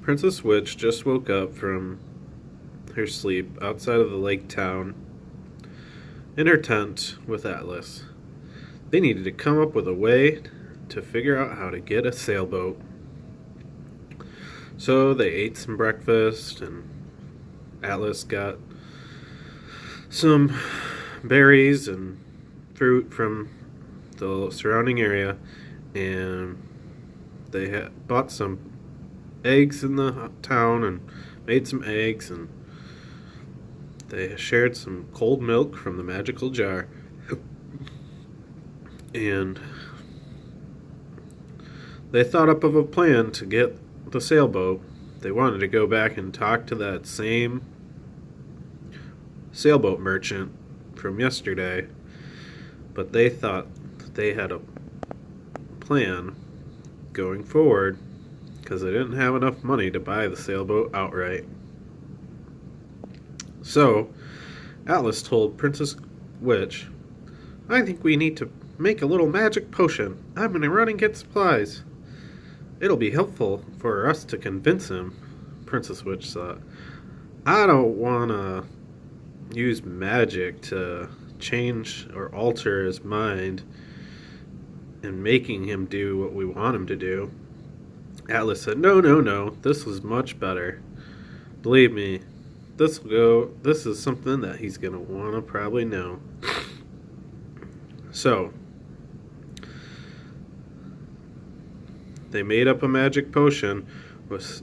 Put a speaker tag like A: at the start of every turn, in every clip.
A: Princess Witch just woke up from her sleep outside of the lake town in her tent with Atlas. They needed to come up with a way to figure out how to get a sailboat. So they ate some breakfast, and Atlas got some berries and fruit from the surrounding area, and they had bought some eggs in the town and made some eggs, and they shared some cold milk from the magical jar. And they thought up of a plan to get the sailboat. They wanted to go back and talk to that same sailboat merchant from yesterday, but they thought that they had a plan going forward because they didn't have enough money to buy the sailboat outright. So Atlas told Princess Witch, "I think we need to make a little magic potion. I'm going to run and get supplies. It'll be helpful for us to convince him." Princess Witch thought, "I don't want to use magic to change or alter his mind and making him do what we want him to do." Atlas said, No, this is much better. Believe me, this is something that he's going to want to probably know." So they made up a magic potion with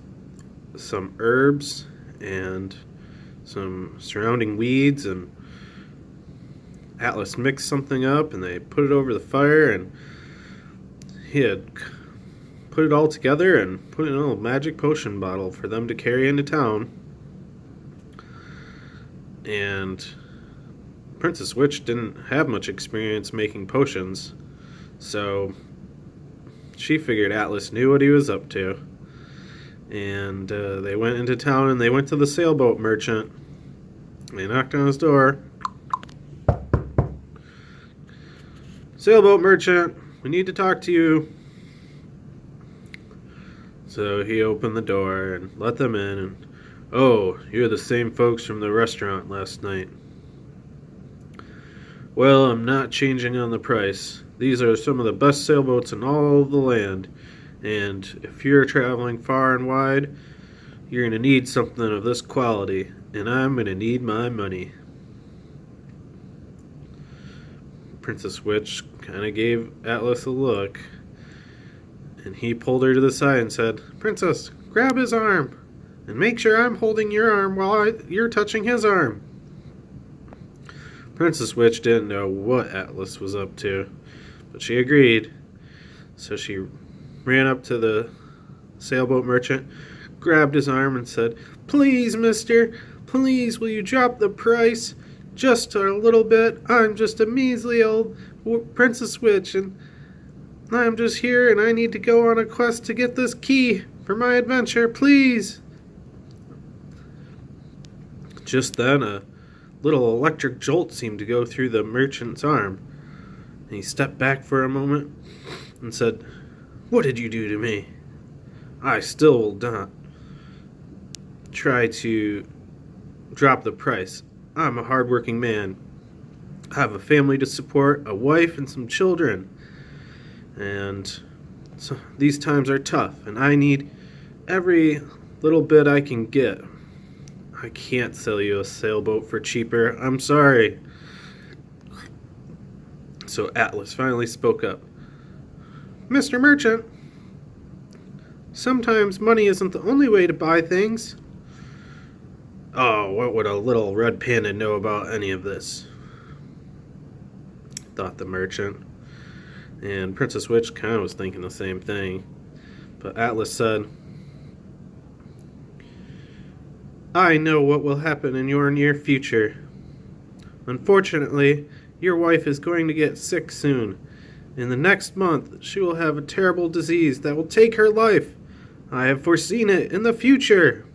A: some herbs and some surrounding weeds, and Atlas mixed something up and they put it over the fire, and he had put it all together and put it in a little magic potion bottle for them to carry into town. And Princess Witch didn't have much experience making potions, so she figured Atlas knew what he was up to. And they went into town and they went to the sailboat merchant. They knocked on his door. "Sailboat merchant, we need to talk to you." So he opened the door and let them in. And, "Oh, you're the same folks from the restaurant last night. Well, I'm not changing on the price. These are some of the best sailboats in all of the land. And if you're traveling far and wide, you're going to need something of this quality. And I'm going to need my money." Princess Witch kind of gave Atlas a look. And he pulled her to the side and said, "Princess, grab his arm. And make sure I'm holding your arm while you're touching his arm." Princess Witch didn't know what Atlas was up to, but she agreed. So she ran up to the sailboat merchant, grabbed his arm, and said, "Please, mister, please, will you drop the price just a little bit? I'm just a measly old Princess Witch, and I'm just here, and I need to go on a quest to get this key for my adventure, please." Just then, a little electric jolt seemed to go through the merchant's arm, and he stepped back for a moment and said, "What did you do to me? I still will not try to drop the price. I'm a hard-working man. I have a family to support, a wife and some children. And so these times are tough, and I need every little bit I can get. I can't sell you a sailboat for cheaper. I'm sorry." So Atlas finally spoke up. "Mr. Merchant, sometimes money isn't the only way to buy things." "Oh, what would a little red panda know about any of this?" thought the merchant. And Princess Witch kind of was thinking the same thing. But Atlas said, "I know what will happen in your near future. Unfortunately, your wife is going to get sick soon. In the next month, she will have a terrible disease that will take her life. I have foreseen it in the future."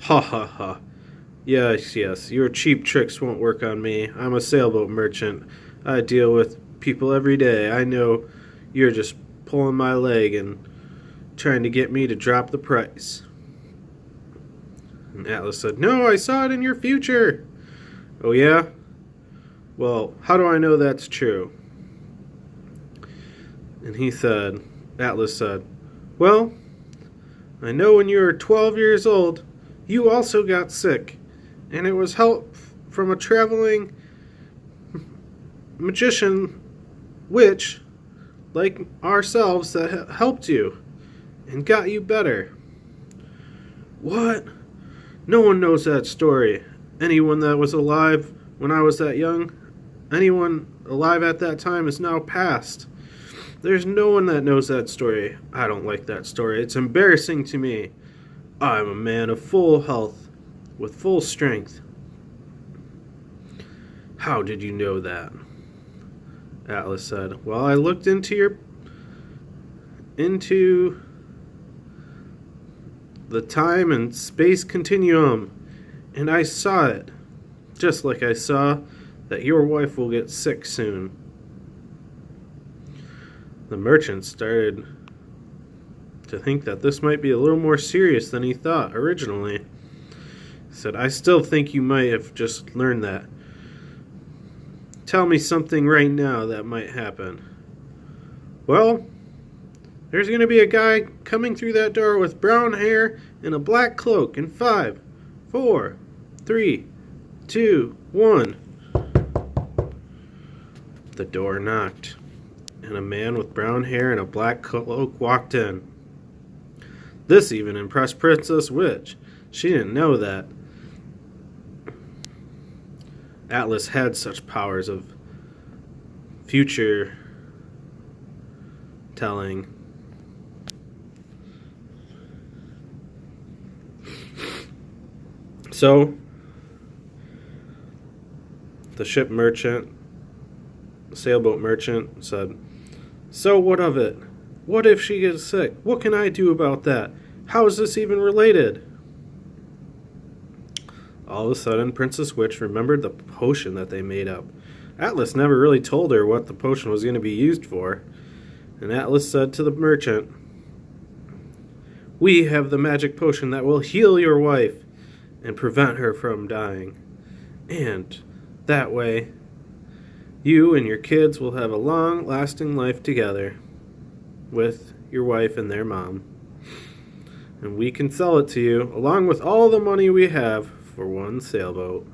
A: "Ha ha ha. Yes, your cheap tricks won't work on me. I'm a sailboat merchant. I deal with people every day. I know you're just pulling my leg and trying to get me to drop the price. And Atlas said, "No, I saw it in your future." "Oh yeah? Well, how do I know that's true?" And Atlas said, "Well, I know when you were 12 years old, you also got sick, and it was help from a traveling magician witch like ourselves that helped you and got you better." "What? No one knows that story. Anyone that was alive when I was that young, anyone alive at that time is now past. There's no one that knows that story. I don't like that story. It's embarrassing to me. I'm a man of full health, with full strength." "How did you know that?" Atlas said, "Well, I looked into the time and space continuum, and I saw it, just like I saw that your wife will get sick soon." The merchant started to think that this might be a little more serious than he thought originally. He said, "I still think you might have just learned that. Tell me something right now that might happen." "Well, there's going to be a guy coming through that door with brown hair and a black cloak in 5, 4, 3, 2, 1. The door knocked, and a man with brown hair and a black cloak walked in. This even impressed Princess Witch. She didn't know that Atlas had such powers of future telling. So, the sailboat merchant said, "So what of it? What if she gets sick? What can I do about that? How is this even related?" All of a sudden, Princess Witch remembered the potion that they made up. Atlas never really told her what the potion was going to be used for. And Atlas said to the merchant, "We have the magic potion that will heal your wife and prevent her from dying. And that way, you and your kids will have a long-lasting life together with your wife and their mom. And we can sell it to you, along with all the money we have, for one sailboat."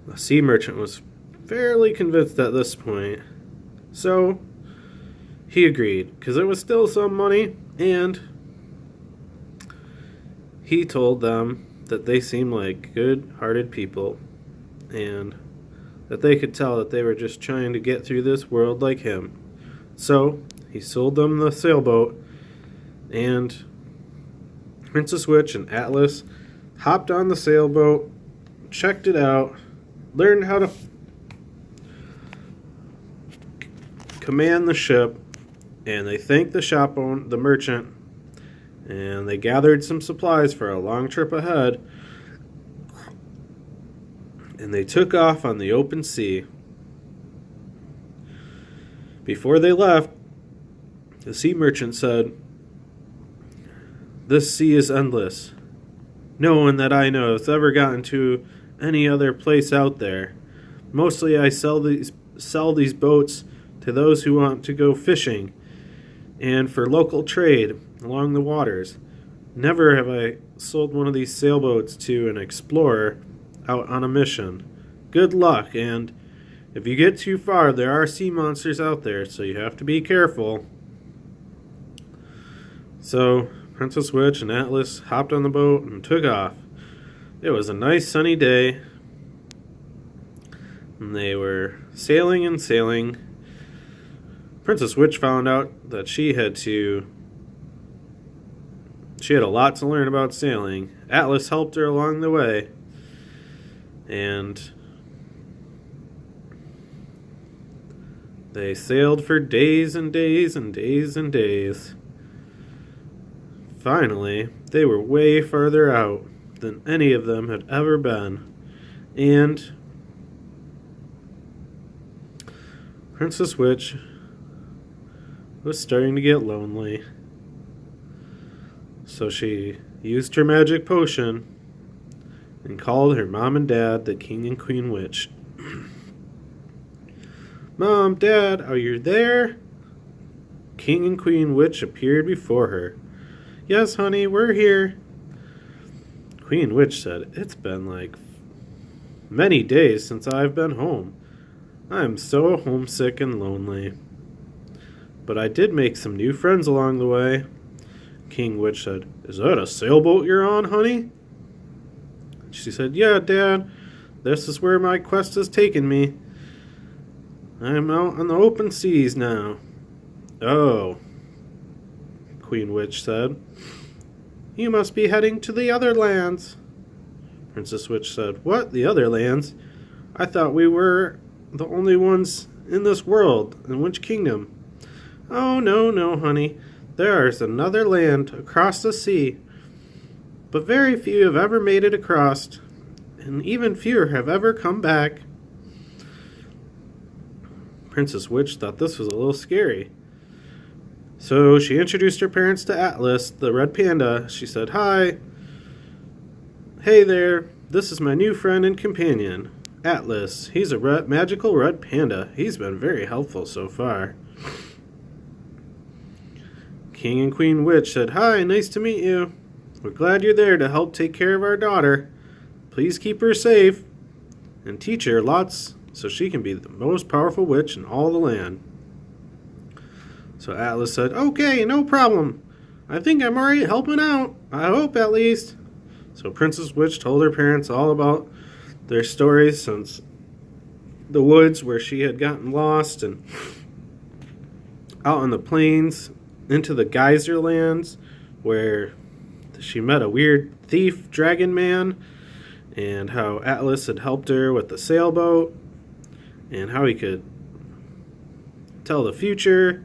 A: The sea merchant was fairly convinced at this point, so he agreed, because it was still some money, and he told them that they seemed like good-hearted people, and that they could tell that they were just trying to get through this world like him. So he sold them the sailboat, and Princess Witch and Atlas hopped on the sailboat, checked it out, learned how to command the ship, and they thanked the merchant, and they gathered some supplies for a long trip ahead, and they took off on the open sea. Before they left, the sea merchant said, "This sea is endless. No one that I know has ever gotten to any other place out there. Mostly I sell these boats to those who want to go fishing and for local trade along the waters. Never have I sold one of these sailboats to an explorer out on a mission. Good luck, and if you get too far, there are sea monsters out there, so you have to be careful." So Princess Witch and Atlas hopped on the boat and took off. It was a nice sunny day, and they were sailing and sailing. Princess Witch found out that she had a lot to learn about sailing. Atlas helped her along the way, and they sailed for days and days and days and days. Finally, they were way farther out than any of them had ever been, and Princess Witch was starting to get lonely. So she used her magic potion and called her mom and dad, the king and queen witch. Mom, Dad, are you there? King and queen witch appeared before her. Yes, honey, we're here. Queen witch said, it's been like many days since I've been home. I'm so homesick and lonely. But I did make some new friends along the way. King witch said, is that a sailboat you're on, honey? She said, yeah, Dad, this is where my quest has taken me. I'm out on the open seas now. Oh, Queen Witch said. You must be heading to the other lands. Princess Witch said, what, the other lands? I thought we were the only ones in this world. In which kingdom? Oh, no, honey. There's another land across the sea. But very few have ever made it across, and even fewer have ever come back. Princess Witch thought this was a little scary. So she introduced her parents to Atlas, the red panda. She said, hi. Hey there, this is my new friend and companion, Atlas. He's a magical red panda. He's been very helpful so far. King and Queen Witch said, hi, nice to meet you. We're glad you're there to help take care of our daughter. Please keep her safe and teach her lots so she can be the most powerful witch in all the land. So Atlas said, okay, no problem. I think I'm already helping out. I hope at least. So Princess Witch told her parents all about their stories since the woods where she had gotten lost and out on the plains into the geyser lands where she met a weird thief dragon man, and how Atlas had helped her with the sailboat, and how he could tell the future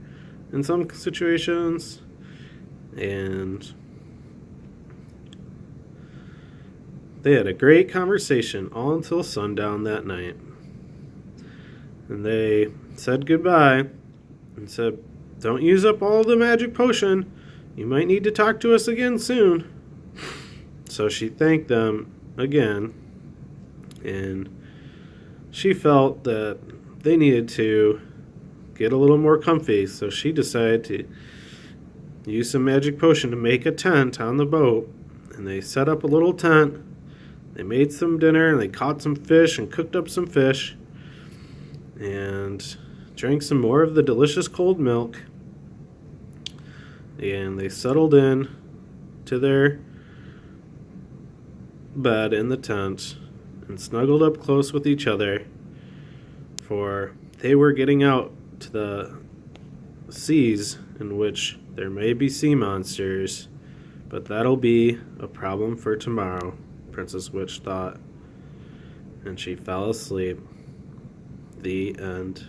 A: in some situations. And they had a great conversation all until sundown that night. And they said goodbye and said, don't use up all the magic potion. You might need to talk to us again soon. So she thanked them again, and she felt that they needed to get a little more comfy, so she decided to use some magic potion to make a tent on the boat. And they set up a little tent. They made some dinner, and they caught some fish and cooked up some fish and drank some more of the delicious cold milk. And they settled in to their bed in the tent and snuggled up close with each other, for they were getting out to the seas in which there may be sea monsters, but that'll be a problem for tomorrow, Princess Witch thought, and she fell asleep. The end.